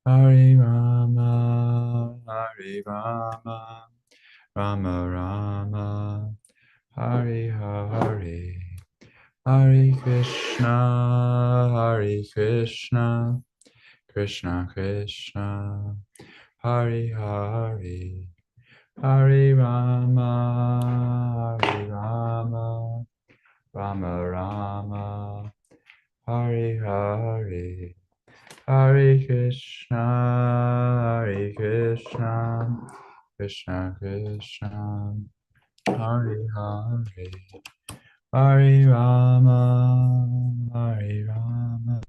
Hare Rama, Hare Rama, Rama Rama, Hare Hare, Hare Krishna, Hare Krishna, Krishna Krishna, Hare Hare, Hare Rama, Hare Rama, Rama Rama, Hare Hare. Hare Krishna, Hare Krishna, Krishna Krishna, Hare Hare, Hare Rama, Hare Rama,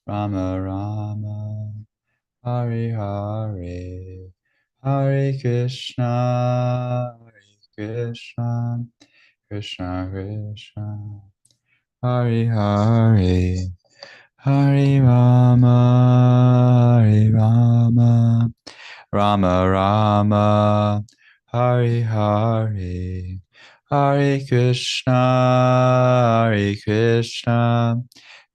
Rama Rama, Hare Hare, Hare Krishna, Hare Krishna, Krishna Krishna, Hare Hare. Hare Rama, Hare Rama, Rama Rama, Hare Hare, Hare Krishna, Hare Krishna,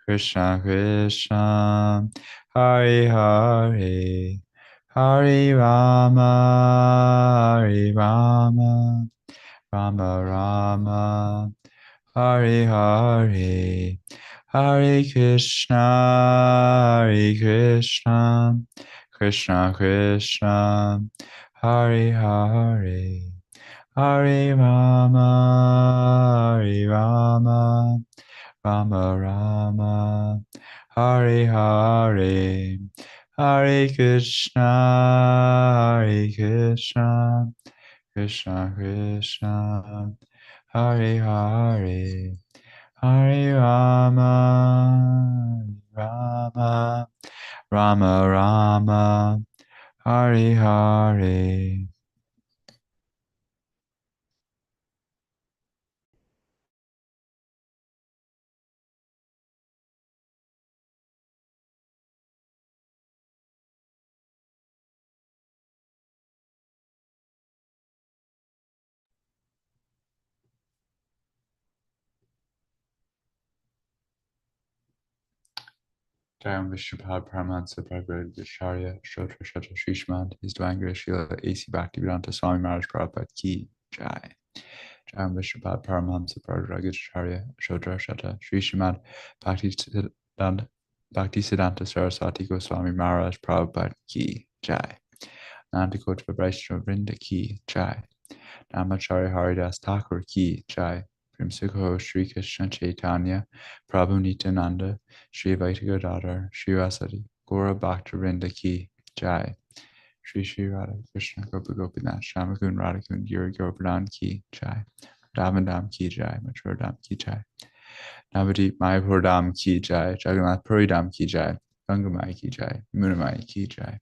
Krishna Krishna, Hare Hare, Hare Rama, Hare Rama, Rama Rama, Hare Hare, Hare Krishna, Hare Krishna, Krishna Krishna, Hare Hare, Hare Rama, Hare Rama, Rama Rama, Hare Hare, Hare Krishna, Hare Krishna, Krishna Krishna, Hare Hare, Hare Rama, Rama, Rama Rama, Hare Hare. Jayam Vishnupad Paramahansa Bhagavad Acharya Shotra Shatra Srimad His Divine Grace Srila A.C. Bhaktivedanta Swami Maharaj Prabhupada Ki Jai. Jayam Vishnupad Paramahansa Bhagavad Acharya Shotra Shatra Srimad Bhaktisiddhanta Saraswati Goswami Maharaj Prabhupada Ki Jai. Nandikota Vaishnava Vrinda Ki Jai. Namacharya Haridas Thakur Ki Jai. Primsikho Sri Krishna Chaitanya Prabhu Nityananda Sri Vaita Gadadhar Sri Vasadi Gora Bhakta Vrinda Ki Jai. Sri Sri Radha Krishna Gopa Gopinath Shamakun Radhakun Giri Govardhan Ki Jai. Damandam Ki Jai. Mathura Dham Ki Jai. Navadip Mayapur Dham Ki Jai. Jagannath Puri Dham Ki Jai. Gangamai Ki Jai. Munamai Ki Jai.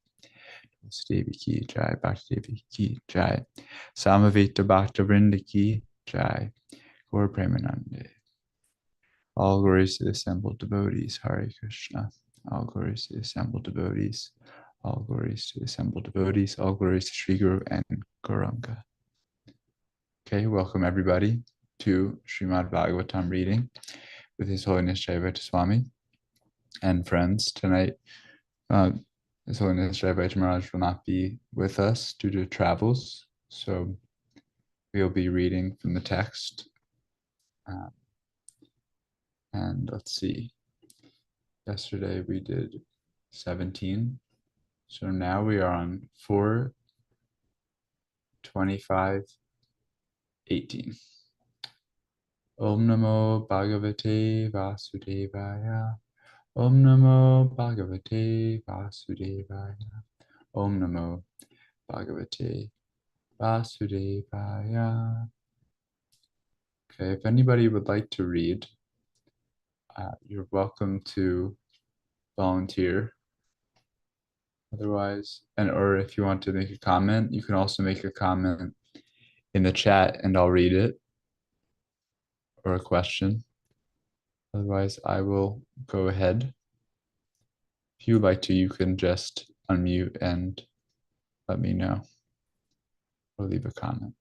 Devi Ki Jai. Bhakti Devi Ki Jai. Samaveta Bhakta Vrinda Ki Jai. Gaur Premanande. All glories to the assembled devotees. Hare Krishna. All glories to the assembled devotees. All glories to the assembled devotees. All glories to Sri Guru and Gauranga. Okay, welcome everybody to Srimad Bhagavatam reading with His Holiness Jayādvaita Swami and friends. Tonight, His Holiness Jayādvaita Maharaj will not be with us due to travels, so we'll be reading from the text. And let's see, yesterday we did 17, so now we are on 4:25:18. Om Namo Bhagavate Vasudevaya. Om Namo Bhagavate Vasudevaya. Om Namo Bhagavate Vasudevaya. Okay, if anybody would like to read, you're welcome to volunteer. Otherwise, or if you want to make a comment, you can also make a comment in the chat and I'll read it, or a question. Otherwise, I will go ahead. If you would like to, you can just unmute and let me know or leave a comment.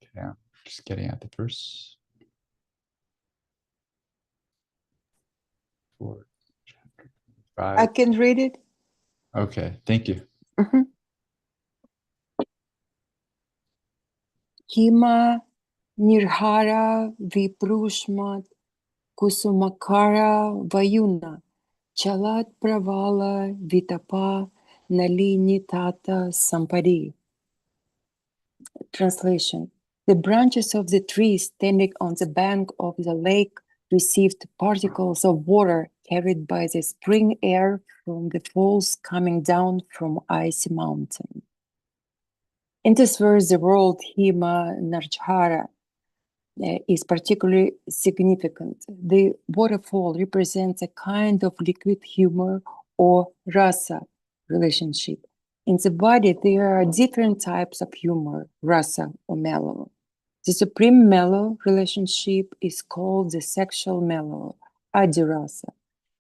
Okay, I'm just getting at the verse. 4, chapter I 5. can read it. Okay, thank you. Hima Nirhara Viprushmat Kusumakara Vayuna Chalat Pravala Vitapa Nalinitata Sampadi. Translation. The branches of the trees standing on the bank of the lake received particles of water carried by the spring air from the falls coming down from icy mountain. In this verse, the word Hima Narjhara is particularly significant. The waterfall represents a kind of liquid humor or rasa relationship. In the body, there are different types of humor, rasa or mellow. The supreme mellow relationship is called the sexual mellow, adirasa.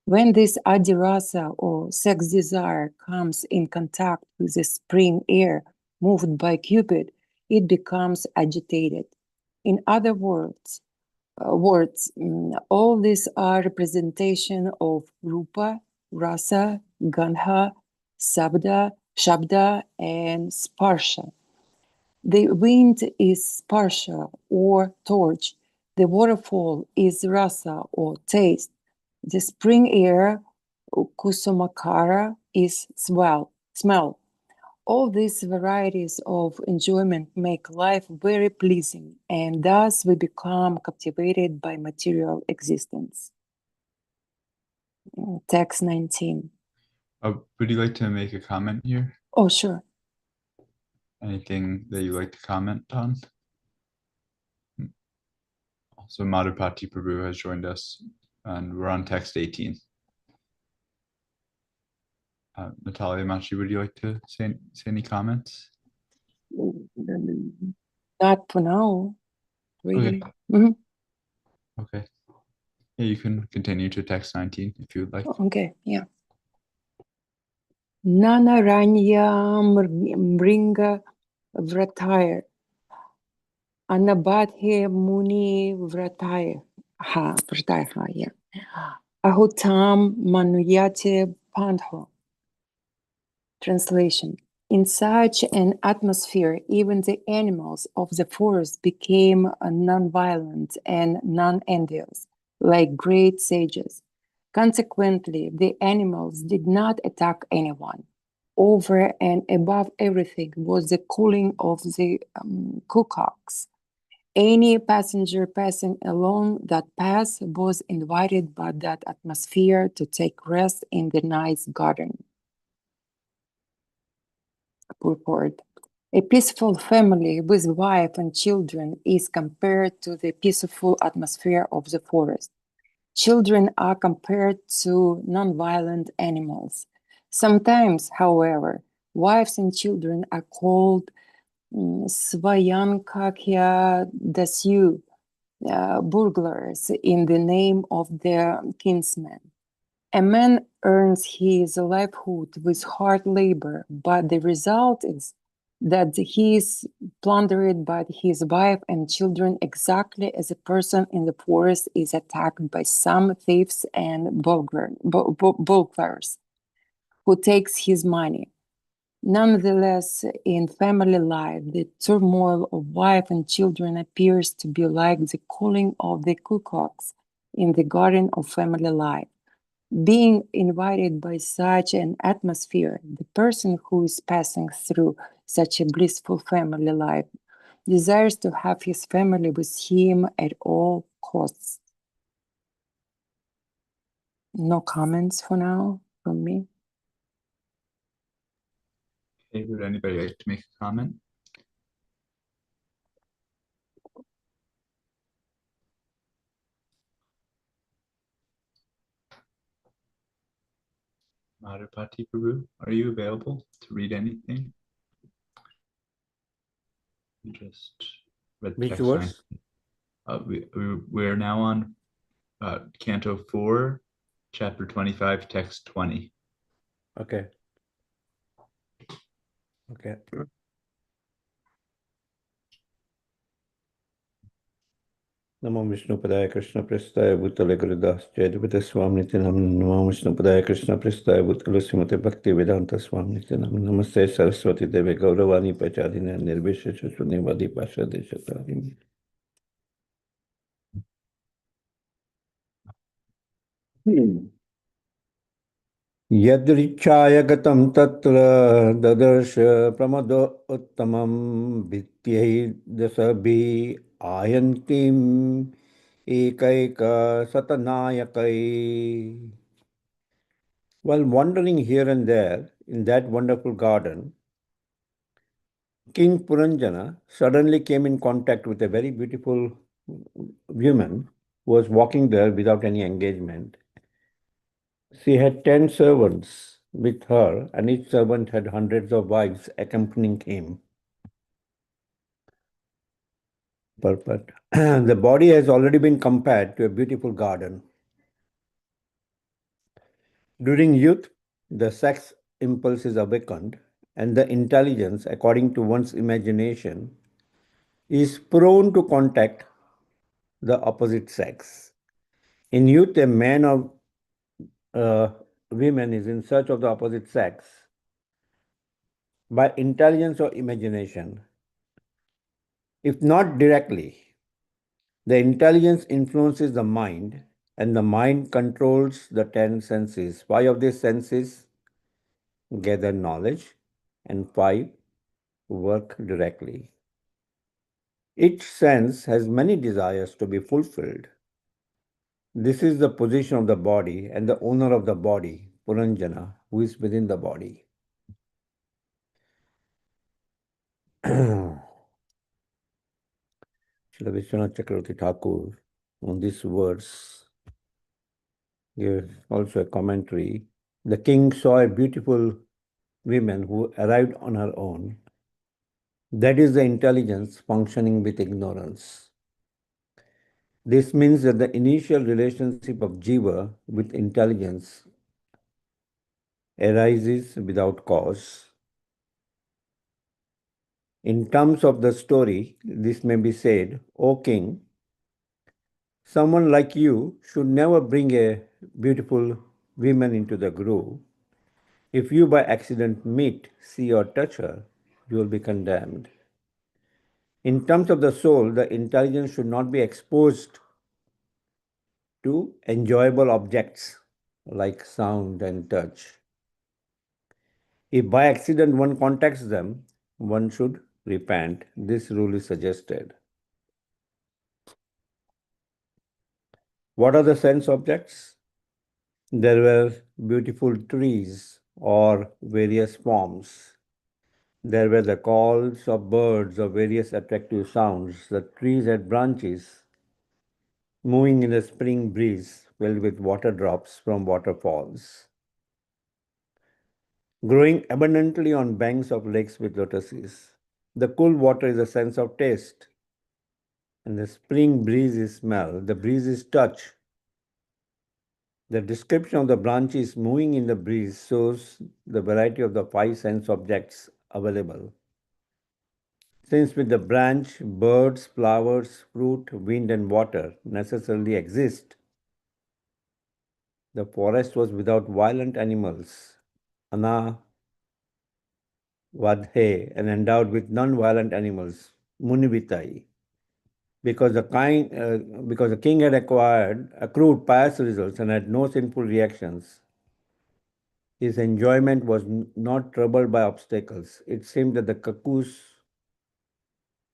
When this adirasa or sex desire comes in contact with the spring air moved by Cupid, it becomes agitated. In other words, all these are representation of rupa, rasa, gandha, shabda, and sparsha. The wind is sparsha or torch. The waterfall is rasa or taste. The spring air, kusumakara, is smell. All these varieties of enjoyment make life very pleasing, and thus we become captivated by material existence. Text 19. Would you like to make a comment here? Oh, sure. Anything that you like to comment on? Also, Madhupati Prabhu has joined us, and we're on text 18. Natalia Machi, would you like to say any comments? Not for now, really. Okay. Mhm. Okay. Yeah, you can continue to text 19 if you would like. Okay, yeah. Nanaranya Mringa Vrataya Anabadhe Muni Vrataya yeah. Ahutam Manuyate Pandho. Translation. In such an atmosphere, even the animals of the forest became non-violent and non-envious, like great sages. Consequently, the animals did not attack anyone. Over and above everything was the cooling of the cuckoos. Any passenger passing along that path was invited by that atmosphere to take rest in the nice garden. Purport. A peaceful family with wife and children is compared to the peaceful atmosphere of the forest. Children are compared to non-violent animals. Sometimes, however, wives and children are called Svayankakya Dasyu, burglars, in the name of their kinsmen. A man earns his livelihood with hard labor, but the result is that he is plundered by his wife and children exactly as a person in the forest is attacked by some thieves and burglars who takes his money. Nonetheless, in family life, the turmoil of wife and children appears to be like the cooling of the cuckoos in the garden of family life. Being invited by such an atmosphere, the person who is passing through such a blissful family life desires to have his family with him at all costs. No comments for now from me. Okay, would anybody like to make a comment? Madhupati Prabhu, are you available to read anything? We just read Which text verse? 9. We're now on Canto 4, Chapter 25, Text 20. Okay. Okay. Namo Vishnupadaya Krishna Prestaya Bhutale Gurudas Jayādvaita Swami Nityanam Namo Vishnupadaya Krishna Prestaya Bhutale Srimate Bhakti Vedanta Swami Nityanam Namaste Saraswati Deve Gauravani Pachadina Nirvishesha Shunyavadi Pasha Deshatadini. Yadrichaya gatam tatra dadarsha pramado uttamam vityai dasabhi ayantim ekaika satanayakai. While wandering here and there in that wonderful garden, King Puranjana suddenly came in contact with a very beautiful woman who was walking there without any engagement. She had 10 servants with her, and each servant had hundreds of wives accompanying him. Purport. The body has already been compared to a beautiful garden. During youth, the sex impulse is awakened, and the intelligence, according to one's imagination, is prone to contact the opposite sex. In youth, a man or woman is in search of the opposite sex by intelligence or imagination. If not directly, the intelligence influences the mind, and the mind controls the 10 senses. 5 of these senses gather knowledge, and 5 work directly. Each sense has many desires to be fulfilled. This is the position of the body and the owner of the body, Puranjana, who is within the body. Srila Vishwanath Chakravarti Thakur, on this verse, gives also a commentary. The king saw a beautiful woman who arrived on her own. That is the intelligence functioning with ignorance. This means that the initial relationship of jiva with intelligence arises without cause. In terms of the story, this may be said, O king, someone like you should never bring a beautiful woman into the grove. If you by accident meet, see, or touch her, you will be condemned. In terms of the soul, the intelligence should not be exposed to enjoyable objects like sound and touch. If by accident one contacts them, one should repent. This rule is suggested. What are the sense objects? There were beautiful trees or various forms. There were the calls of birds of various attractive sounds. The trees had branches moving in the spring breeze filled with water drops from waterfalls. Growing abundantly on banks of lakes with lotuses. The cool water is a sense of taste, and the spring breeze is smell. The breeze is touch. The description of the branches moving in the breeze shows the variety of the 5 sense objects available. Since with the branch, birds, flowers, fruit, wind, and water necessarily exist, the forest was without violent animals, ana vadhe, and endowed with non-violent animals, munivitai. Because the king had accrued pious results and had no sinful reactions, his enjoyment was not troubled by obstacles. It seemed that the cuckoos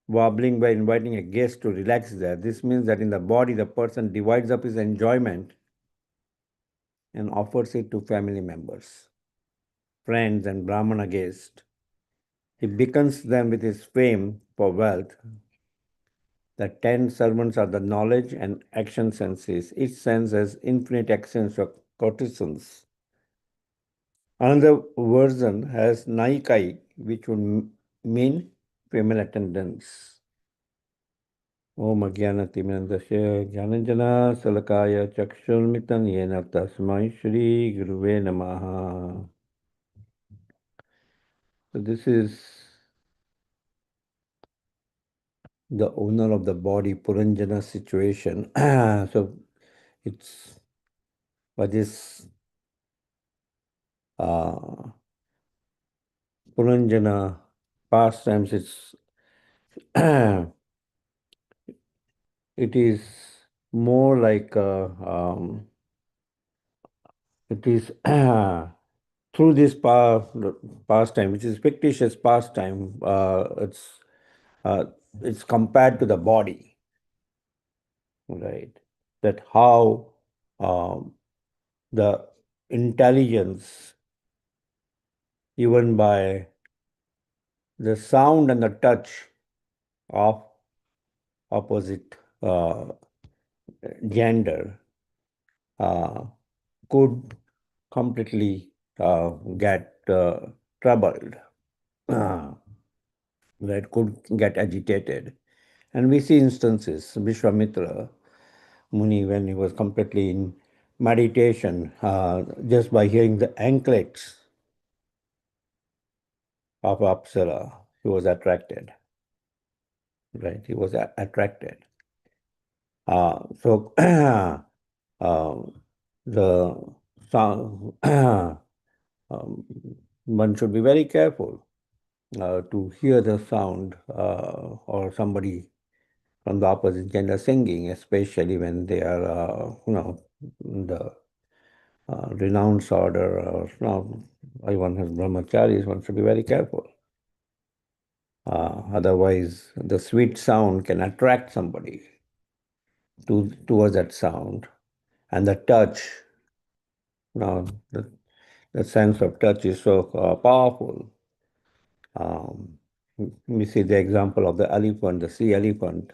wobbling by inviting a guest to relax there. This means that in the body, the person divides up his enjoyment and offers it to family members, friends, and Brahmana guests. He beckons them with his fame for wealth. The 10 servants are the knowledge and action senses. Each sense has infinite actions or courtesans. Another version has naikai, which would mean female attendants. Om Ajnanatimirandasya Jnananjana Salakaya Chakshurmitan Yena Tasmai Shri Guruve Namaha. So this is the owner of the body, Puranjana situation. So it's for this Puranjana pastimes, it is more like it is through this pastime, which is fictitious pastime, it's compared to the body, right? That how the intelligence, even by the sound and the touch of opposite gender, could completely get troubled, that could get agitated. And we see instances, Vishwamitra Muni, when he was completely in meditation, just by hearing the anklets of Apsara, he was attracted, right? He was attracted. So the sound, one should be very careful to hear the sound or somebody from the opposite gender singing, especially when they are, the renounced order, or one has brahmacharis. One should be very careful. Otherwise, the sweet sound can attract somebody towards that sound, and the touch. Now, the sense of touch is so powerful. We see the example of the elephant, the sea elephant,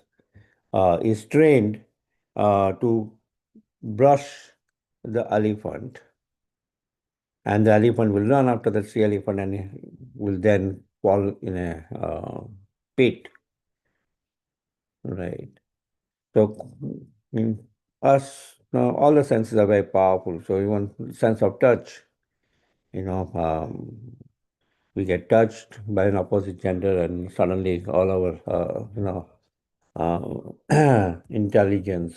is trained to brush the elephant, and the elephant will run after the sea elephant and will then fall in a pit, right? So, us, all the senses are very powerful. So even sense of touch, we get touched by an opposite gender, and suddenly all our, intelligence,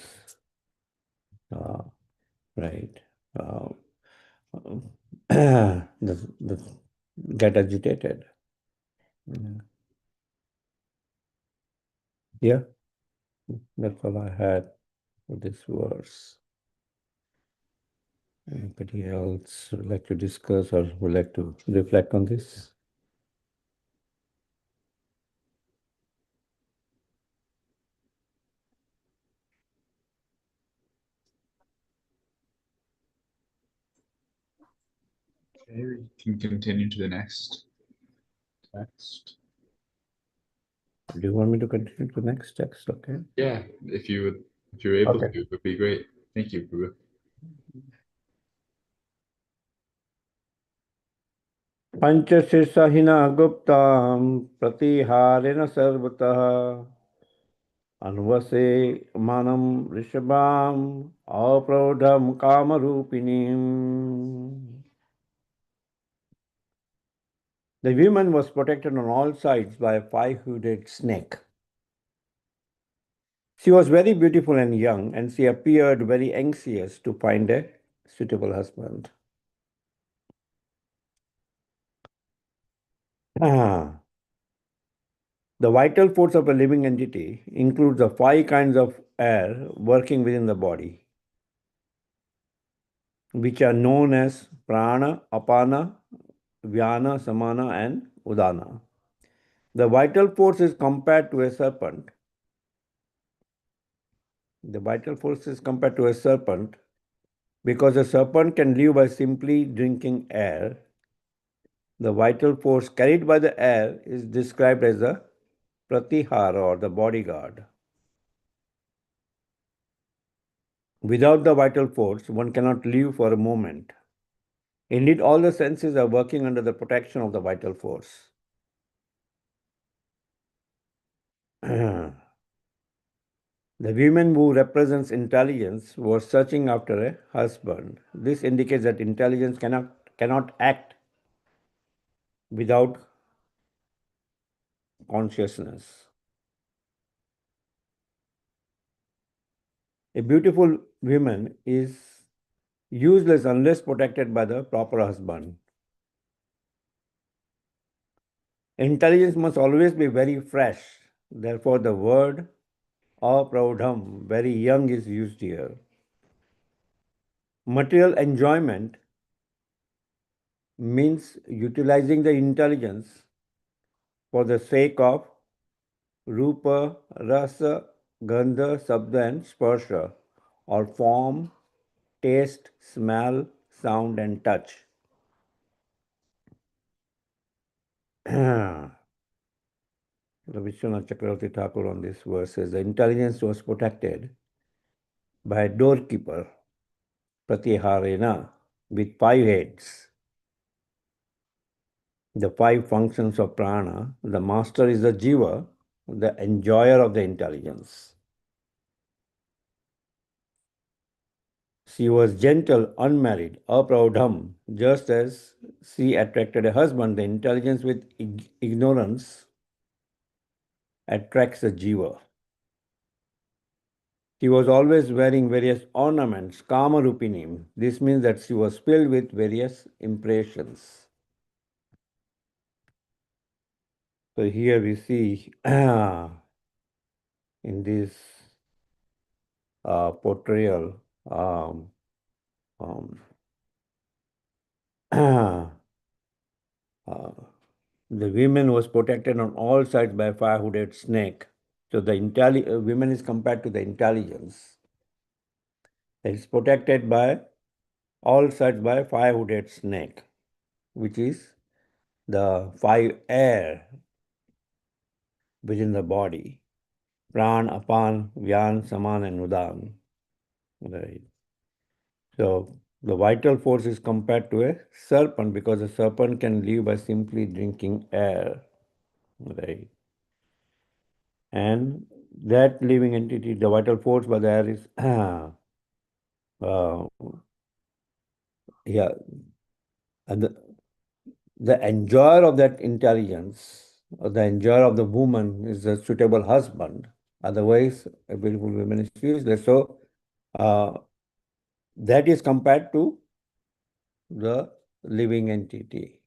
right, get agitated. Yeah, that's all I had for this verse. Anybody else would like to discuss or would like to reflect on this? Okay, we can continue to the next text. Do you want me to continue to the next text? Okay. Yeah, if you're able Okay. to, it would be great. Thank you, Prabhu. पंचशिषहिना गुप्तां प्रतिहारेण सर्वतः अन्वसे मानं ऋषभाम् अप्रौढं कामरूपिणीम्. The woman was protected on all sides by a five-hooded snake. She was very beautiful and young, and she appeared very anxious to find a suitable husband. The vital force of a living entity includes the five kinds of air working within the body, which are known as prana, apana, vyana, samana, and udana. The vital force is compared to a serpent. The vital force is compared to a serpent because a serpent can live by simply drinking air. The vital force carried by the air is described as the pratihara, or the bodyguard. Without the vital force, one cannot live for a moment. Indeed, all the senses are working under the protection of the vital force. The woman who represents intelligence was searching after a husband. This indicates that intelligence cannot act without consciousness. A beautiful woman is useless unless protected by the proper husband. Intelligence must always be very fresh. Therefore, the word apraudham, very young, is used here. Material enjoyment means utilizing the intelligence for the sake of rupa, rasa, gandha, sabda, and sparsha, or form, taste, smell, sound, and touch. Vishwanath Chakravarti Thakur on this verse says the intelligence was protected by a doorkeeper, Pratiharena, with 5 heads. The 5 functions of prana. The master is the jiva, the enjoyer of the intelligence. She was gentle, unmarried, apraudham, just as she attracted a husband. The intelligence with ignorance attracts the jiva. She was always wearing various ornaments, kama-rupinim. This means that she was filled with various impressions. So here we see in this portrayal, the woman was protected on all sides by a fire-hooded snake. So the women is compared to the intelligence. It is protected by all sides by a fire-hooded snake, which is the 5 air within the body. Pran, Apan, Vyan, Saman, and Udan. Right. So the vital force is compared to a serpent because a serpent can live by simply drinking air. Right. And that living entity, the vital force by the air is and the enjoyer of that intelligence, or the enjoyer of the woman, is a suitable husband. Otherwise, a beautiful woman is useless. So that is compared to the living entity.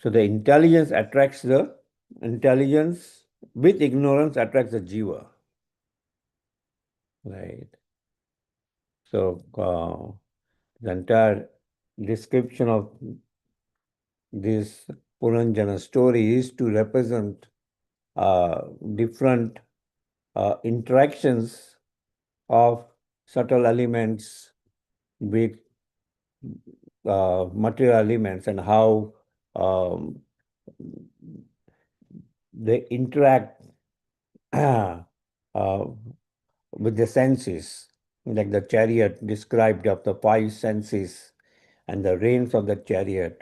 So the intelligence attracts the intelligence with ignorance attracts the jiva. Right. So the entire description of this Puranjana story is to represent different interactions of subtle elements with material elements and how they interact with the senses, like the chariot described of the 5 senses and the reins of the chariot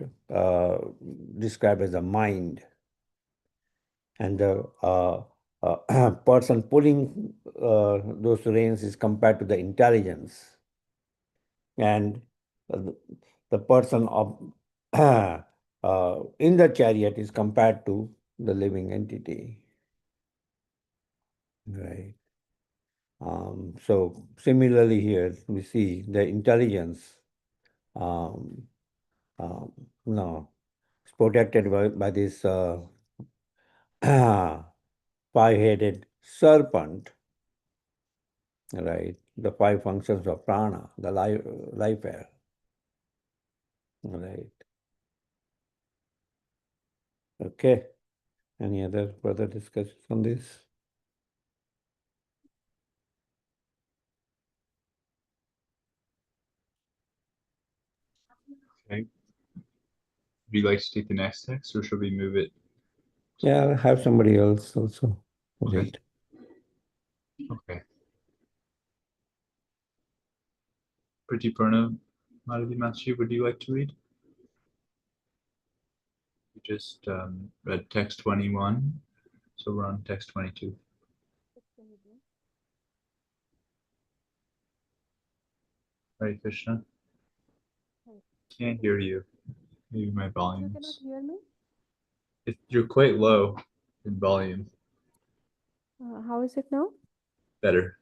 described as the mind. And the person pulling those reins is compared to the intelligence. And the person in the chariot is compared to the living entity. Right. So similarly here we see the intelligence is protected by this 5-headed serpent, right? The 5 functions of prana, the life air, right? Okay. Any other further discussions on this? Okay. Would you like to take the next text, or should we move it? Yeah, I'll have somebody else also read. Okay. Pratipurna Madhavi, would you like to read? We just read text 21, so we're on text 22. Hare Krishna. Can't hear you. Maybe my volume. You cannot hear me? You're quite low in volume. How is it now? Better.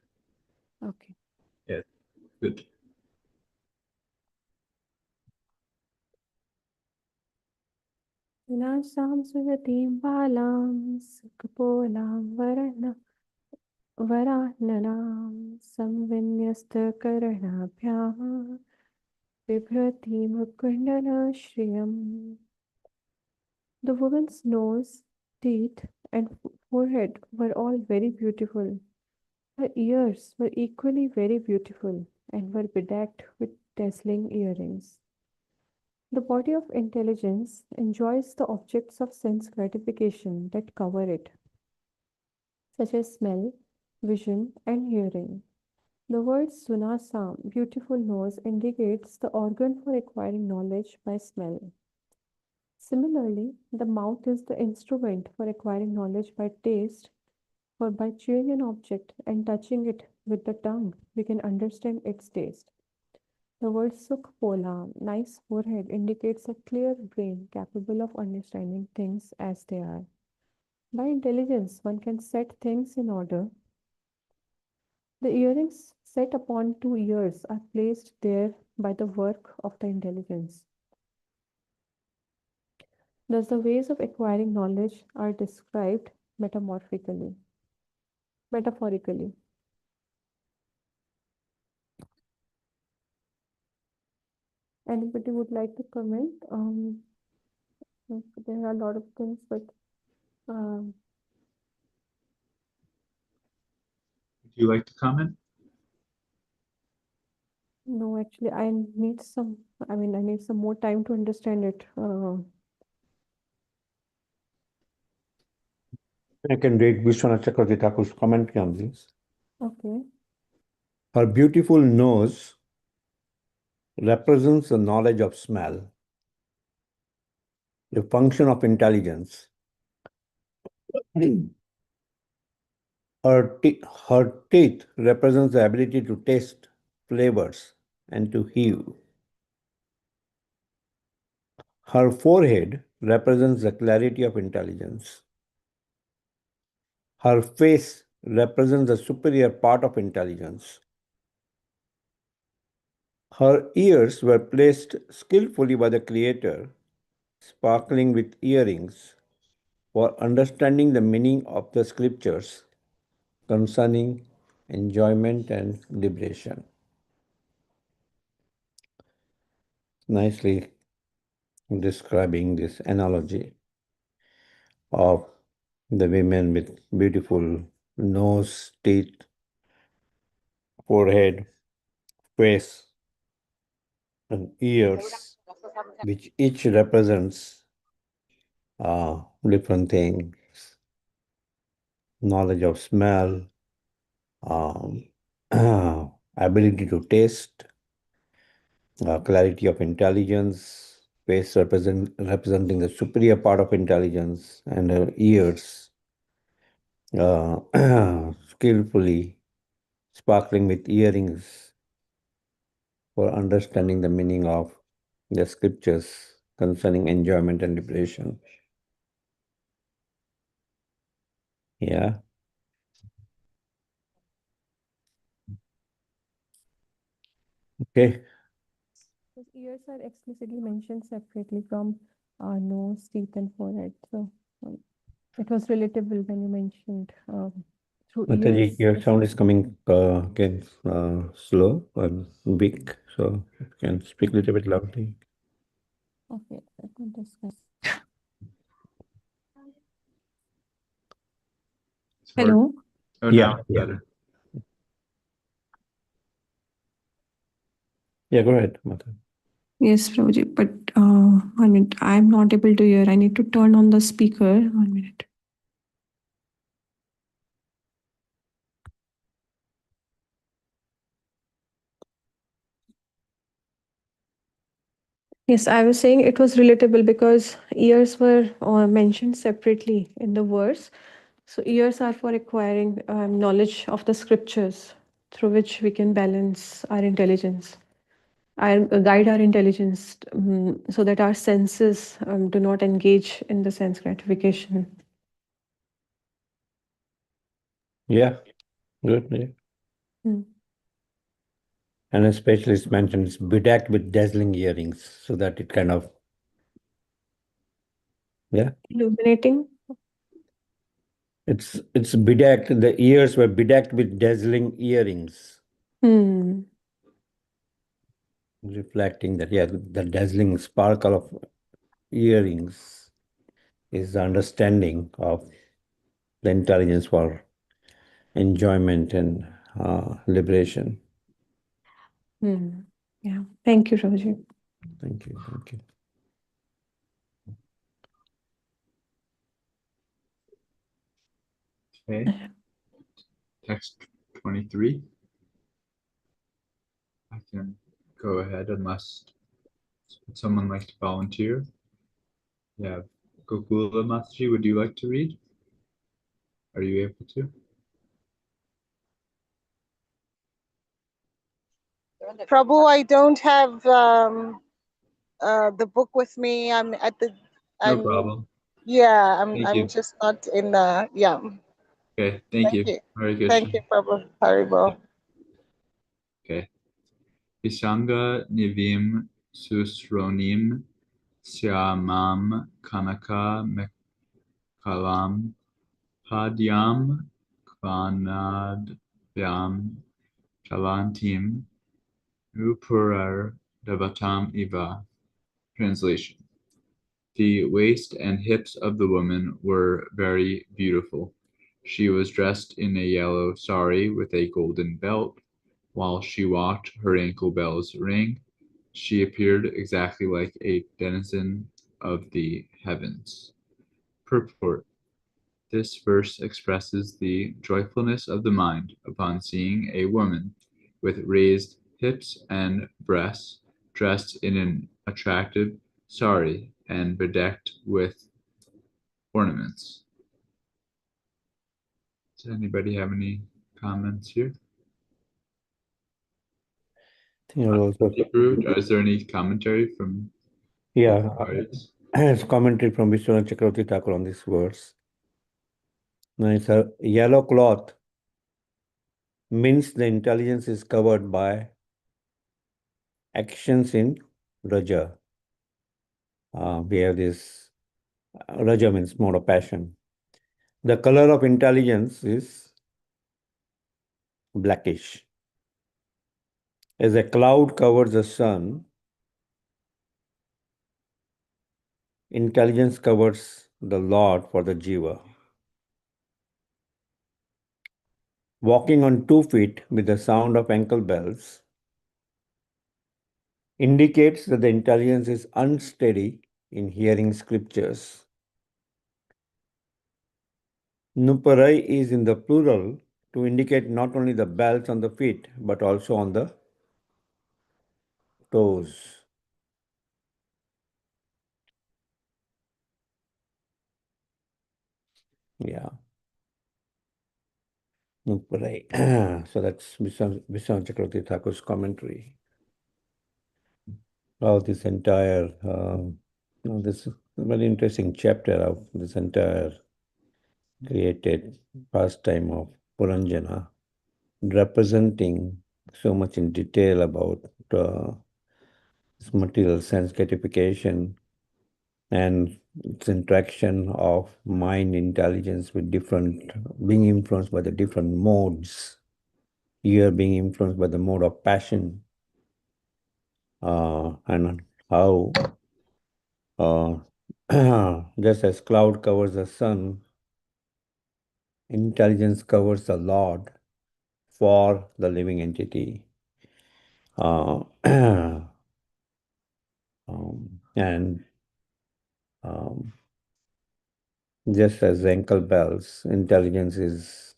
Okay. Yes. Good. Vinasham sujatim balam sukpolam varananam samvinyasta karanabhyam bibhrati mukundana shriyam. The woman's nose, teeth, and forehead were all very beautiful. Her ears were equally very beautiful and were bedecked with dazzling earrings. The body of intelligence enjoys the objects of sense gratification that cover it, such as smell, vision, and hearing. The word sunasam, beautiful nose, indicates the organ for acquiring knowledge by smell. Similarly, the mouth is the instrument for acquiring knowledge by taste, for by chewing an object and touching it with the tongue, we can understand its taste. The word sukpola, nice forehead, indicates a clear brain capable of understanding things as they are. By intelligence, one can set things in order. The earrings set upon 2 ears are placed there by the work of the intelligence. Thus, the ways of acquiring knowledge are described metaphorically. Anybody would like to comment? There are a lot of things, but Would you like to comment? no, actually, I need some more time to understand it. I can read Vishwanath Chakravarti Thakur's commentary on this. Okay. Her beautiful nose represents the knowledge of smell, the function of intelligence. Her teeth represents the ability to taste flavors and to heal. Her forehead represents the clarity of intelligence. Her face represents the superior part of intelligence. Her ears were placed skillfully by the Creator, sparkling with earrings, for understanding the meaning of the scriptures concerning enjoyment and liberation. Nicely describing this analogy of the women with beautiful nose, teeth, forehead, face, and ears, which each represents different things: knowledge of smell, ability to taste, clarity of intelligence, face representing the superior part of intelligence, and her ears skillfully sparkling with earrings for understanding the meaning of the scriptures concerning enjoyment and liberation. Yeah. Okay. Those ears are explicitly mentioned separately from nose, teeth, and forehead. So it was relatable when you mentioned through Mataji, ears. your sound is coming again slow and weak, so you can speak a little bit loudly. Okay, I can discuss. It's hard. Hello. Oh, Yeah, now it's yeah. better. Yeah, go ahead, Mata. Yes, Prabhuji, but I'm not able to hear. I need to turn on the speaker. 1 minute. Yes, I was saying it was relatable because ears were mentioned separately in the verse. So ears are for acquiring knowledge of the scriptures through which we can balance our intelligence, guide our intelligence so that our senses do not engage in the sense gratification. Yeah, good. Yeah. And especially it's mentioned it's bedecked with dazzling earrings, so that it kind of, yeah, Illuminating. it's bedecked. The ears were bedecked with dazzling earrings, reflecting that, yeah, the dazzling sparkle of earrings is the understanding of the intelligence for enjoyment and liberation. Yeah. Thank you, Roger. Thank you. Thank you. Okay. Text 23. I can go ahead unless would someone like to volunteer. Yeah, Gokula Mataji, would you like to read? Are you able to? Prabhu, I don't have the book with me. I'm at the. No problem. Yeah, Thank I'm you. just not in the. Yeah. Okay, thank you. Hare Krishna. Thank you, Prabhu. Haribo. Okay. Isanga Nivim Susronim Syamam Kanaka Mekalam Padyam Kvanadvyam Chalantim Upurar Devatam Iva. Translation. The waist and hips of the woman were very beautiful. She was dressed in a yellow sari with a golden belt. While she walked, her ankle bells rang. She appeared exactly like a denizen of the heavens. Purport. This verse expresses the joyfulness of the mind upon seeing a woman with raised hips and breasts, dressed in an attractive sari and bedecked with ornaments. Does anybody have any comments here? Is there any commentary from Yeah, artists? it's commentary from Vishwanath Chakravarti Thakur on this verse. Now, it's a yellow cloth means the intelligence is covered by actions in Raja. We have this, Raja means mode of passion. The color of intelligence is blackish. As a cloud covers the sun, intelligence covers the Lord for the Jiva. Walking on 2 feet with the sound of ankle bells indicates that the intelligence is unsteady in hearing scriptures. Nuparai is in the plural to indicate not only the bells on the feet, but also on the toes. Yeah. Nuparai. So that's Vishwanath Chakravarti Thakur's commentary. Of this entire, this very interesting chapter of this entire created pastime of Puranjana, representing so much in detail about this material sense gratification and its interaction of mind intelligence with different, being influenced by the different modes, ear being influenced by the mode of passion, and how just as cloud covers the sun, intelligence covers the Lord for the living entity. And just as ankle bells, intelligence is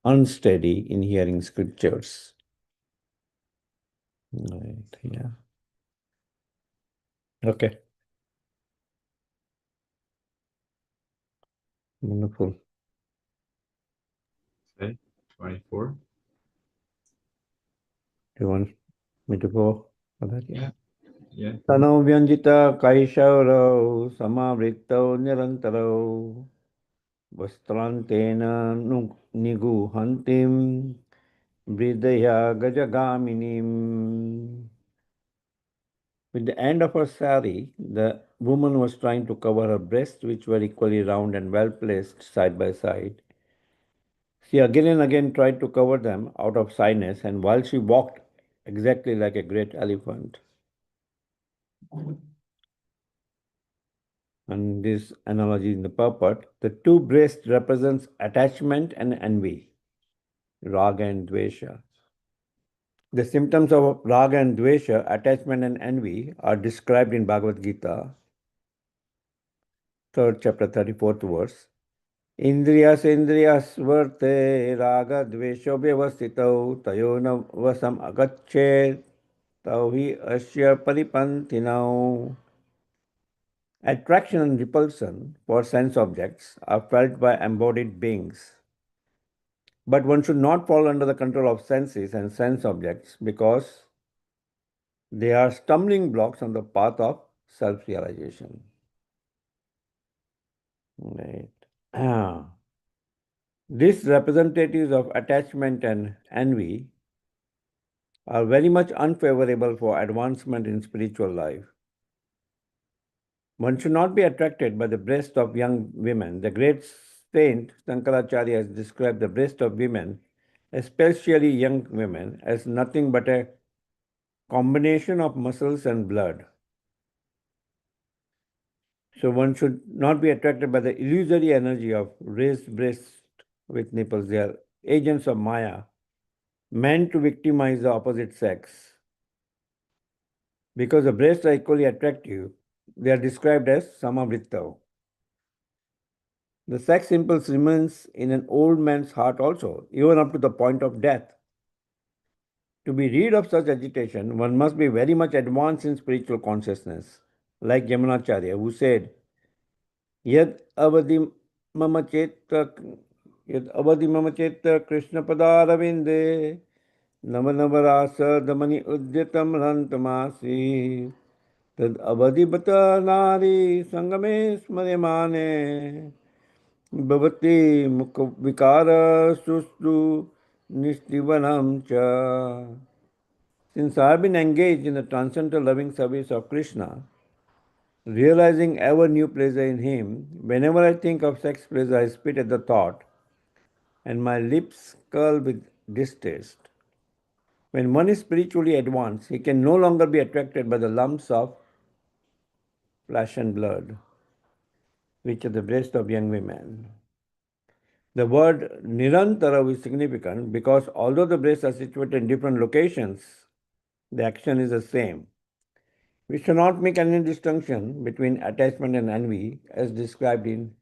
unsteady in hearing scriptures. Right, yeah. Okay. Wonderful. Okay, 24. Do you want me to go for that? Yeah. Yeah. Tano Vyanjita Kaishaurau Samavrittau Nirantarau Vastrantena Niguhantim Vridaya Gajagaminim. With the end of her sari, the woman was trying to cover her breasts, which were equally round and well placed side by side. She again and again tried to cover them out of shyness, and while she walked exactly like a great elephant. And this analogy in the purport, the two breasts represents attachment and envy, raga and dvesha. The symptoms of raga and dvesha, attachment and envy, are described in Bhagavad Gita, 3rd chapter, 34th verse. Indriyas indriyas varte raga dvesho vyavastitau tayo na vasam agachet tauhi asya paripantinau. Attraction and repulsion for sense objects are felt by embodied beings. But one should not fall under the control of senses and sense objects because they are stumbling blocks on the path of self-realization. Right. These representatives of attachment and envy are very much unfavorable for advancement in spiritual life. One should not be attracted by the breast of young women. The great saint Shankaracharya has described the breast of women, especially young women, as nothing but a combination of muscles and blood. So one should not be attracted by the illusory energy of raised breasts with nipples. They are agents of Maya, meant to victimize the opposite sex. Because the breasts are equally attractive, they are described as samavrittau. The sex impulse remains in an old man's heart also, even up to the point of death. To be rid of such agitation, one must be very much advanced in spiritual consciousness, like Yamunacharya, who said, Yad avadi mama chetta Krishna padaravinde navavarasa damani udyatam rantamasi tad avadibata nari sangame smaryamane bhavati mukha vikara sustu nishtivanam cha. Since I have been engaged in the transcendental loving service of Krishna, realizing ever new pleasure in him, whenever I think of sex pleasure, I spit at the thought, and my lips curl with distaste. When one is spiritually advanced, he can no longer be attracted by the lumps of flesh and blood, which are the breast of young women. The word nirantara is significant because although the breasts are situated in different locations, the action is the same. We should not make any distinction between attachment and envy as described in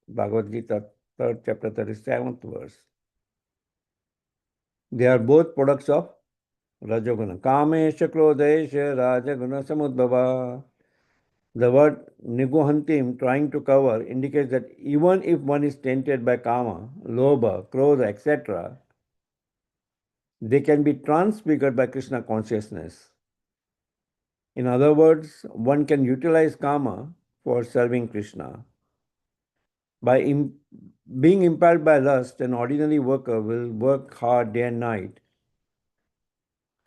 Bhagavad Gita, 3rd chapter, 37th verse. They are both products of Rajaguna. Kamesha Krodesha Rajaguna Samudbhava. The word niguhantim, trying to cover, indicates that even if one is tainted by kama, lobha, krodha, etc., they can be transfigured by Krishna consciousness. In other words, one can utilize kama for serving Krishna. By being impelled by lust, an ordinary worker will work hard day and night.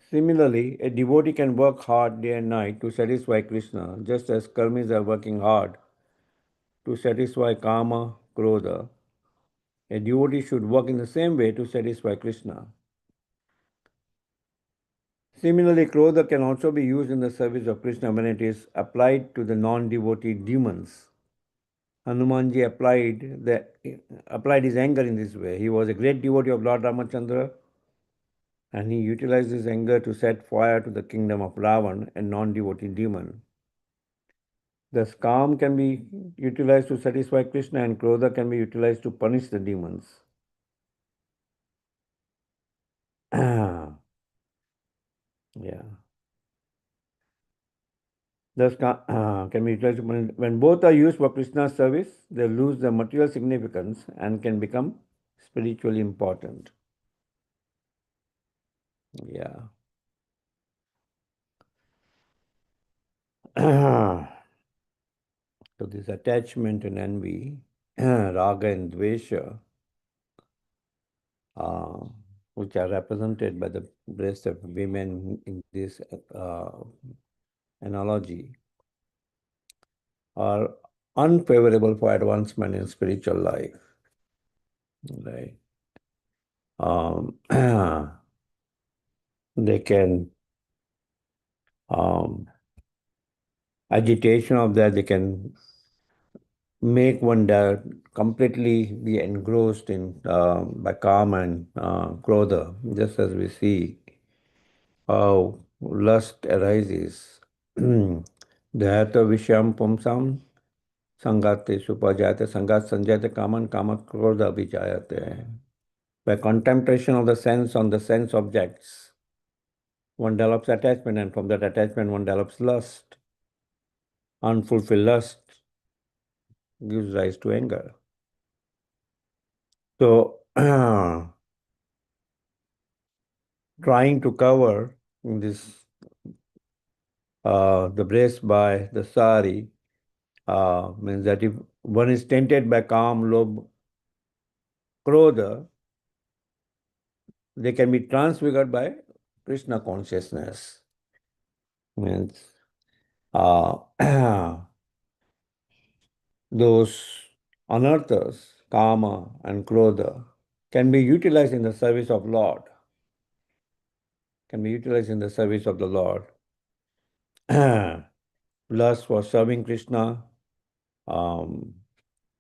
Similarly, a devotee can work hard day and night to satisfy Krishna, just as karmis are working hard to satisfy kama, krodha. A devotee should work in the same way to satisfy Krishna. Similarly, krodha can also be used in the service of Krishna when it is applied to the non-devotee demons. Hanumanji applied his anger in this way. He was a great devotee of Lord Ramachandra, and he utilized his anger to set fire to the kingdom of Ravan, a non-devotee demon. Thus, calm can be utilized to satisfy Krishna, and krodha can be utilized to punish the demons. Yeah. Thus, can be utilized when both are used for Krishna's service, they lose their material significance and can become spiritually important. Yeah. So this attachment and envy, raga and dvesha, which are represented by the breasts of women in this analogy, are unfavorable for advancement in spiritual life. Right? They can agitation of that, they can make one that completely be engrossed in by kama and krodha, just as we see how lust arises. Dhyata visham pumsam sangate supajate sangat sanjate kaman kama krodha vijayate. By contemplation of the sense on the sense objects, one develops attachment, and from that attachment one develops lust. Unfulfilled lust gives rise to anger. So, trying to cover this the breast by the sari means that if one is tainted by kam, lobh, krodha, they can be transfigured by Krishna consciousness. Means those anarthas, kama and krodha, can be utilized in the service of Lord. Can be utilized in the service of the Lord. Lust for serving Krishna,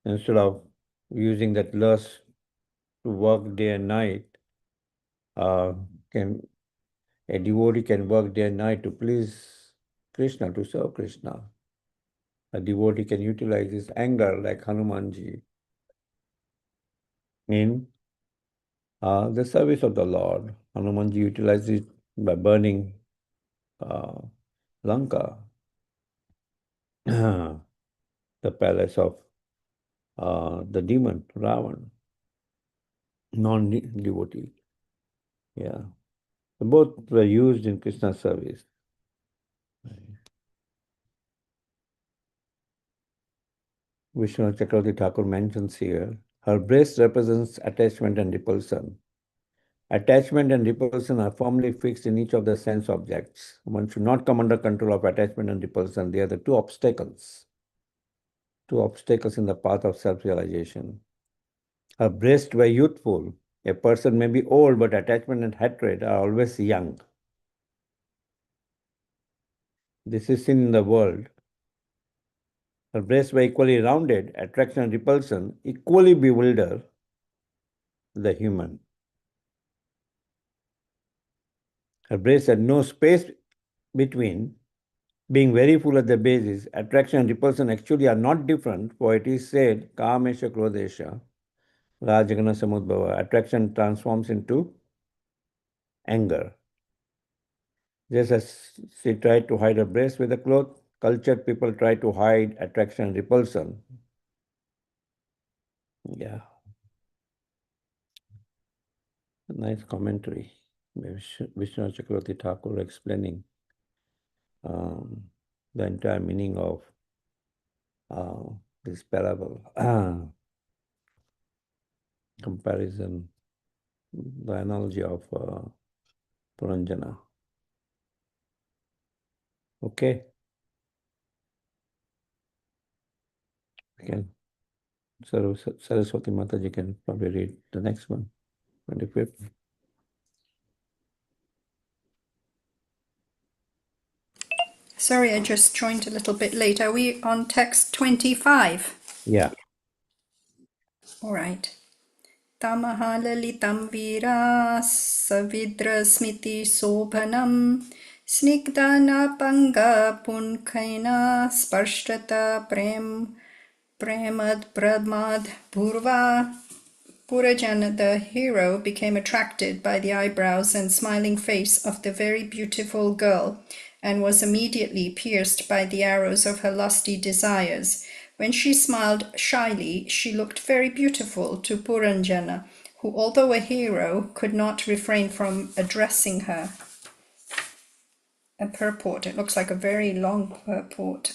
instead of using that lust to work day and night, a devotee can work day and night to please Krishna, to serve Krishna. A devotee can utilize his anger like Hanumanji in the service of the Lord. Hanumanji utilized it by burning Lanka, the palace of the demon, Ravan, non-devotee. Yeah. So both were used in Krishna's service. Vishnu Chakravarti Thakur mentions here, her breast represents attachment and repulsion. Attachment and repulsion are firmly fixed in each of the sense objects. One should not come under control of attachment and repulsion. They are the two obstacles in the path of self-realization. Her breasts were youthful. A person may be old, but attachment and hatred are always young. This is seen in the world. Her breasts were equally rounded. Attraction and repulsion equally bewilder the human. Her breasts had no space between. Being very full at the basis, attraction and repulsion actually are not different, for it is said, Kamesha Krodesha, Rajagana Samudbhava. Attraction transforms into anger. Just as she tried to hide her breast with a cloth, cultured people try to hide attraction and repulsion. Yeah. Nice commentary. Vishnu Chakravarti Thakur explaining the entire meaning of this parable. Comparison, the analogy of Puranjana. Okay. Again, Saraswati Mataji can probably read the next one, 25th. Sorry, I just joined a little bit late. Are we on text 25? Yeah. All right. Tamaha lalitam vira savidra smiti sobhanam snigdana panga punkaina sparshata premad brahmad purva. Purajana, the hero, became attracted by the eyebrows and smiling face of the very beautiful girl, and was immediately pierced by the arrows of her lusty desires. When she smiled shyly, she looked very beautiful to Puranjana, who, although a hero, could not refrain from addressing her. A purport. It looks like a very long purport.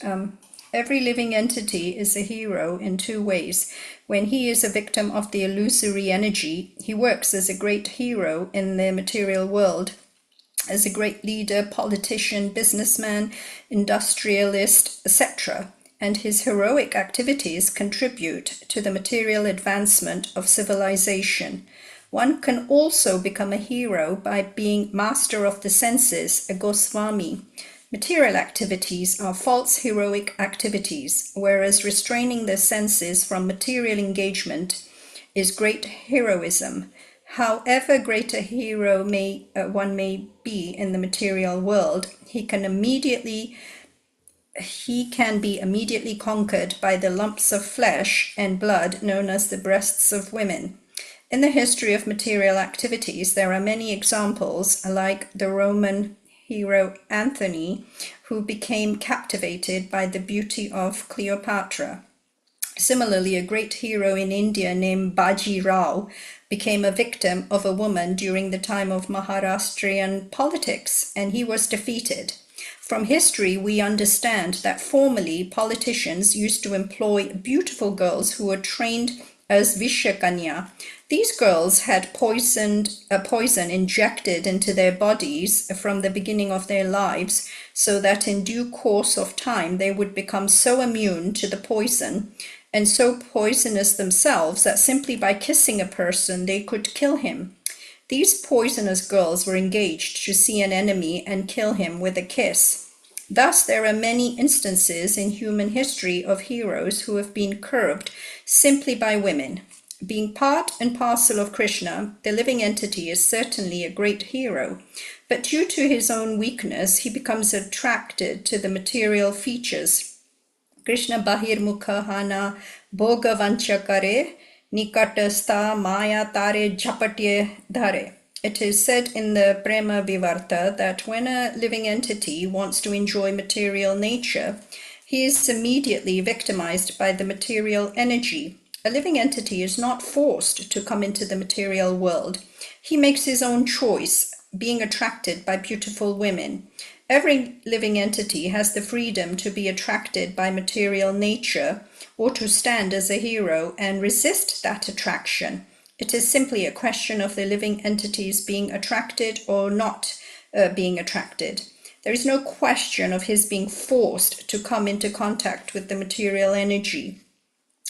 Every living entity is a hero in two ways. When he is a victim of the illusory energy, he works as a great hero in the material world, as a great leader, politician, businessman, industrialist, etc., and his heroic activities contribute to the material advancement of civilization. One can also become a hero by being master of the senses, a Goswami. Material activities are false heroic activities, whereas restraining the senses from material engagement is great heroism. However great a hero one may be in the material world, he can be immediately conquered by the lumps of flesh and blood known as the breasts of women. In the history of material activities, there are many examples, like the Roman hero Antony, who became captivated by the beauty of Cleopatra. Similarly, a great hero in India named Baji Rao became a victim of a woman during the time of Maharashtrian politics, and he was defeated. From history, we understand that formerly politicians used to employ beautiful girls who were trained as Vishakanya. These girls had poison injected into their bodies from the beginning of their lives, so that in due course of time they would become so immune to the poison and so poisonous themselves that simply by kissing a person they could kill him. These poisonous girls were engaged to see an enemy and kill him with a kiss. Thus, there are many instances in human history of heroes who have been curbed simply by women. Being part and parcel of Krishna, the living entity is certainly a great hero, but due to his own weakness, he becomes attracted to the material features. Krishna bahir mukha hana bhoga vancha kare, nikatastha maya tare jhapatye dhare. It is said in the Prema Vivarta that when a living entity wants to enjoy material nature, he is immediately victimized by the material energy. A living entity is not forced to come into the material world. He makes his own choice, being attracted by beautiful women. Every living entity has the freedom to be attracted by material nature or to stand as a hero and resist that attraction. It is simply a question of the living entities being attracted or not being attracted. There is no question of his being forced to come into contact with the material energy.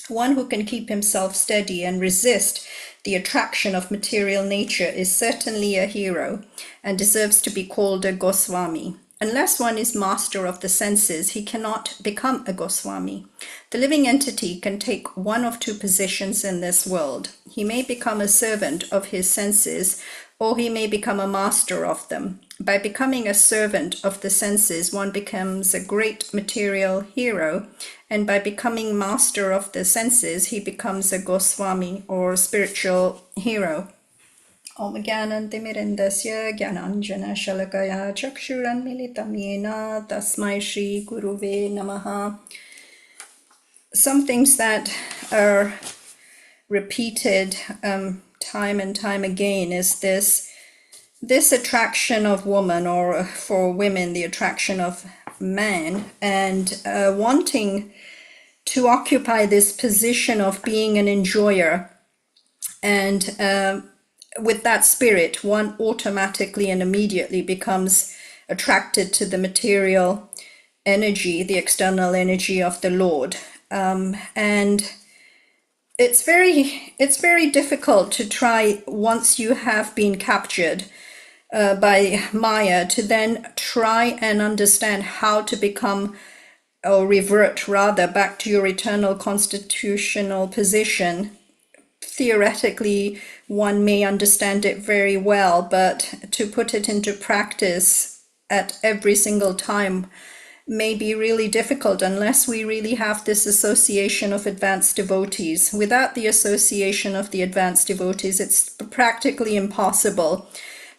One who can keep himself steady and resist the attraction of material nature is certainly a hero and deserves to be called a Goswami. Unless one is master of the senses, he cannot become a Goswami. The living entity can take one of two positions in this world. He may become a servant of his senses, or he may become a master of them. By becoming a servant of the senses, one becomes a great material hero, and by becoming master of the senses, he becomes a Goswami or spiritual hero. Om Gyanantimirindasya Gyananjana Shalakaya Chakshuranmilitam Yena Tasmai Shri Guruve Namaha. Some things that are repeated time and time again is this attraction of woman, or for women the attraction of man, and wanting to occupy this position of being an enjoyer. And with that spirit, one automatically and immediately becomes attracted to the material energy, the external energy of the Lord. And it's very difficult to try, once you have been captured by Maya, to then try and understand how to become, or revert rather, back to your eternal constitutional position. Theoretically, one may understand it very well, but to put it into practice at every single time may be really difficult unless we really have this association of advanced devotees. Without the association of the advanced devotees, it's practically impossible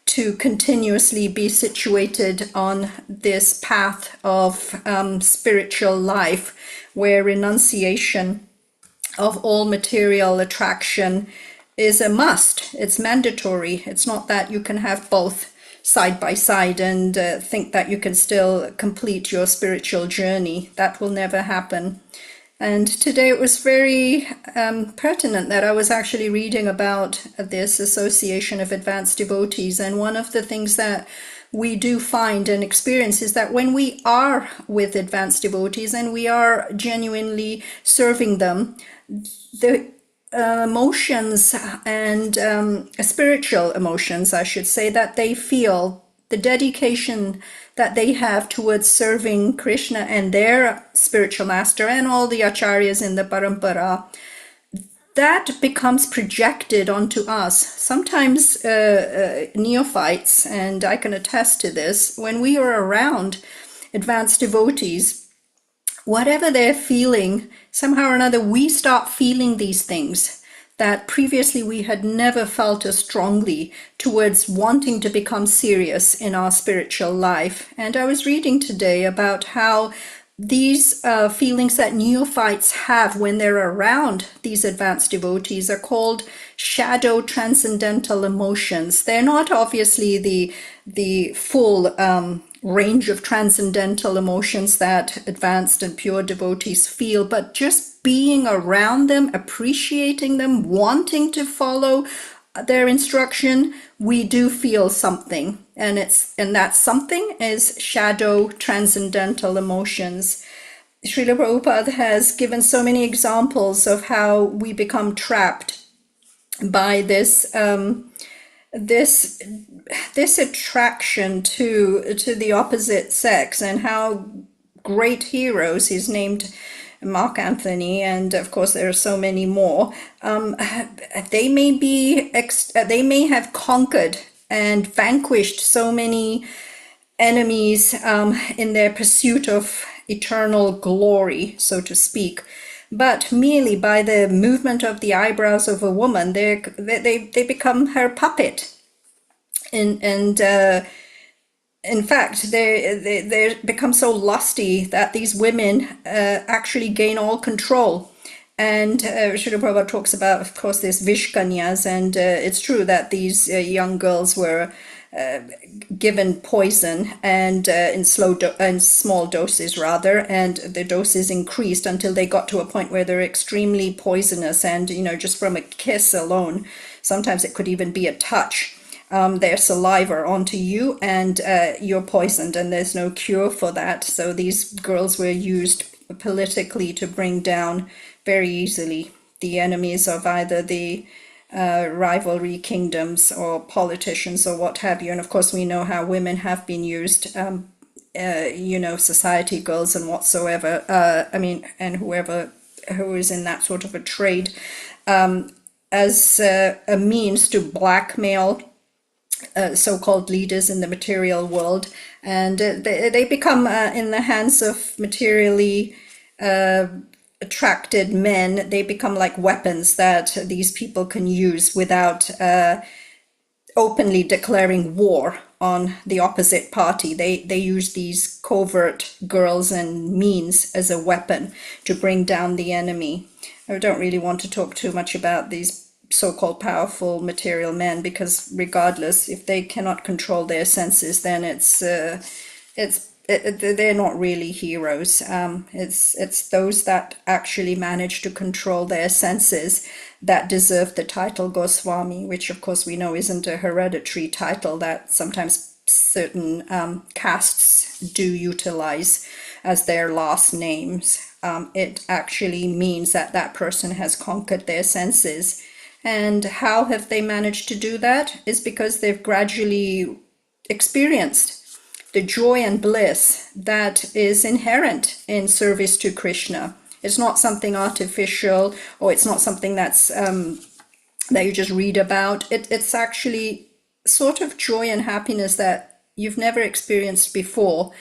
to continuously be situated on this path of spiritual life, where renunciation of all material attraction is a must. It's mandatory. It's not that you can have both. side by side and think that you can still complete your spiritual journey. That will never happen. And today it was very pertinent that I was actually reading about this association of advanced devotees. And one of the things that we do find and experience is that when we are with advanced devotees and we are genuinely serving them, the emotions and spiritual emotions, I should say, that they feel, the dedication that they have towards serving Krishna and their spiritual master and all the acharyas in the parampara, that becomes projected onto us. Sometimes neophytes, and I can attest to this, when we are around advanced devotees, whatever they're feeling, somehow or another, we start feeling these things that previously we had never felt as strongly towards wanting to become serious in our spiritual life. And I was reading today about how these feelings that neophytes have when they're around these advanced devotees are called shadow transcendental emotions. They're not obviously the full range of transcendental emotions that advanced and pure devotees feel, but just being around them, appreciating them, wanting to follow their instruction, we do feel something, and that something is shadow transcendental emotions. Srila Prabhupada has given so many examples of how we become trapped by this attraction to the opposite sex, and how great heroes, he's named Mark Anthony, and of course there are so many more, they may have conquered and vanquished so many enemies in their pursuit of eternal glory, so to speak, but merely by the movement of the eyebrows of a woman, they become her puppet. In fact, they become so lusty that these women actually gain all control. And Srila Prabhupada talks about, of course, this Vishkanyas, and it's true that these young girls were given poison and in small doses rather, and the doses increased until they got to a point where they're extremely poisonous, and just from a kiss alone, sometimes it could even be a touch, their saliva onto you, and you're poisoned, and there's no cure for that. So these girls were used politically to bring down very easily the enemies of either the rivalry kingdoms or politicians or what have you. And of course we know how women have been used, society girls and whatsoever, and whoever who is in that sort of a trade, as a means to blackmail so-called leaders in the material world, and they become in the hands of materially attracted men, they become like weapons that these people can use without openly declaring war on the opposite party. They use these covert girls and means as a weapon to bring down the enemy. I don't really want to talk too much about these so-called powerful material men, because regardless, if they cannot control their senses, then they're not really heroes. It's those that actually manage to control their senses that deserve the title Goswami, which of course we know isn't a hereditary title that sometimes certain castes do utilize as their last names. It actually means that that person has conquered their senses. And how have they managed to do that? Is because they've gradually experienced the joy and bliss that is inherent in service to Krishna. It's not something artificial, or it's not something that's that you just read about. It's actually sort of joy and happiness that you've never experienced before,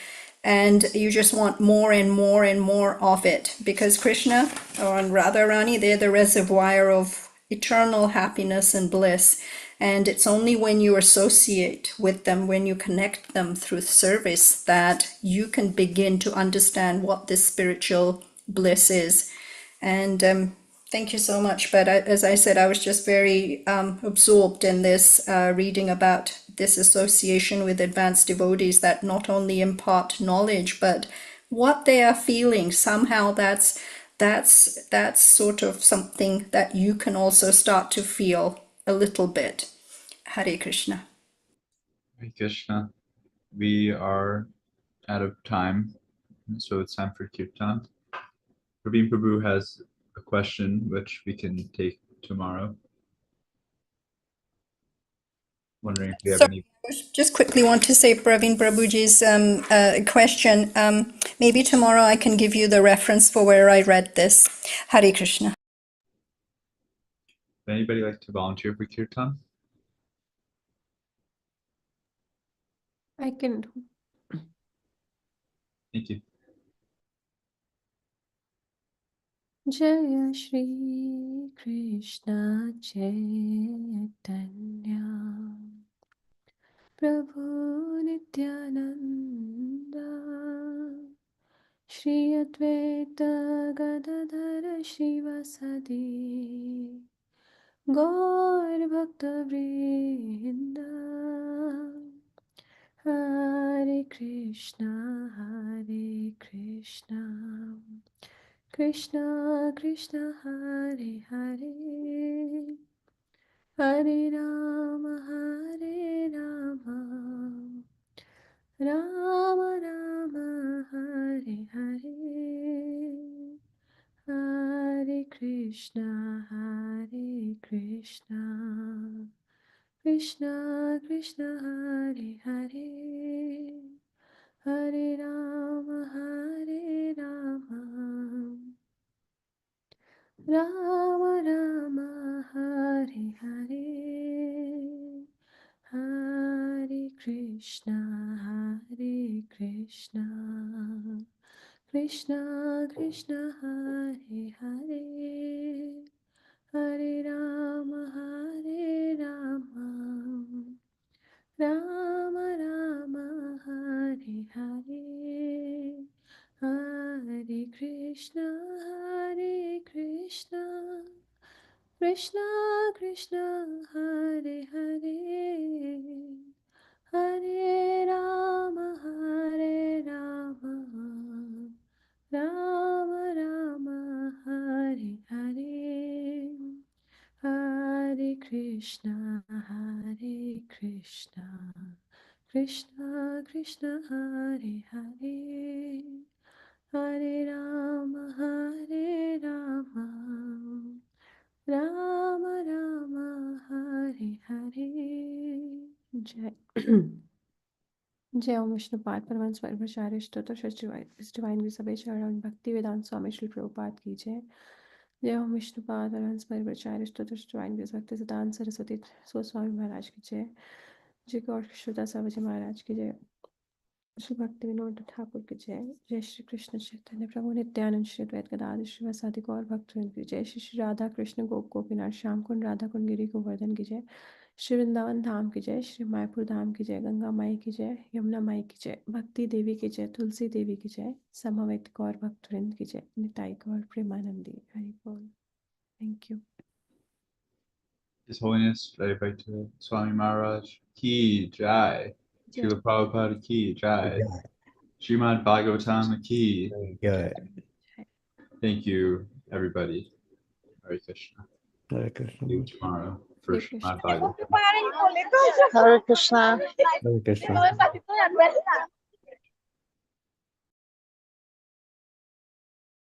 and you just want more and more and more of it, because Krishna or Radharani, they're the reservoir of eternal happiness and bliss. And it's only when you associate with them, when you connect them through service, that you can begin to understand what this spiritual bliss is. And Thank you so much. But as I said, I was just very absorbed in this reading about this association with advanced devotees that not only impart knowledge, but what they are feeling. Somehow that's sort of something that you can also start to feel a little bit. Hare Krishna. Hare Krishna. We are out of time, so it's time for Kirtan. Praveen Prabhu has a question which we can take tomorrow. Wondering if we have So any. I just quickly want to say Praveen Prabhuji's question. Maybe tomorrow I can give you the reference for where I read this. Hare Krishna. Would anybody like to volunteer for Kirtan? I can do. Thank you. Jaya Shri Krishna Chaitanya Prabhu Nityananda Shri Advaita Gadadhara Shivasadi Gaur Bhakta Vrinda Hare Krishna Krishna Krishna Hare Hare Hare Rama Rama Rama Hare Hare Hare Krishna Krishna Krishna Hare Hare Hare Rama Rama Rama Hare Hare Hare Krishna Krishna Krishna Hare Hare Hare Rama Rama Rama Hare Hare Hare Krishna Krishna Krishna Hare Hare Hare Rama Rama Rama Hare Hare Hare Krishna Krishna Krishna Hare Hare Hare Rama Rama Rama Hare Hare Jai जय ओम विष्णुपाद परमहंस परिव्राजकाचार्य स्तोत्र divine grace सभी चरण भक्ति वेदांत स्वामी श्री प्रभुपाद की जय जय ओम विष्णुपाद परमहंस परिव्राजकाचार्य स्तोत्र divine grace भक्ति सिद्धांत सरस्वती गोस्वामी महाराज की जय जय गौर कृष्णदास सावजी महाराज की जय श्री भक्ति विनोद ठाकुर की जय जय श्री कृष्ण चैतन्य प्रभु नित्यानंद श्री अद्वैत गदाधर श्रीवासादि गौर भक्तवृंद की जय श्री राधा कृष्ण गोपीनाथ श्याम कुंड राधा कुंड गिरी गोवर्धन की जय श्री वृंदावन धाम की जय श्री मायापुर धाम की जय गंगा माई की जय यमुना माई की जय भक्ति देवी की जय तुलसी देवी की जय समवेत गौर भक्तवृंद की जय निताई गौर प्रेमानंदी हरि बोल thank you His Holiness Jayādvaita Swami Maharaj Ki Jai. Srila Prabhupada Ki Jai. Srimad Bhagavatam Ki. Yeah. Thank you, everybody. Hare Krishna. Hare Krishna. See you tomorrow for Hare Krishna. Srimad Bhagavatam. Hare Krishna. Hare Krishna.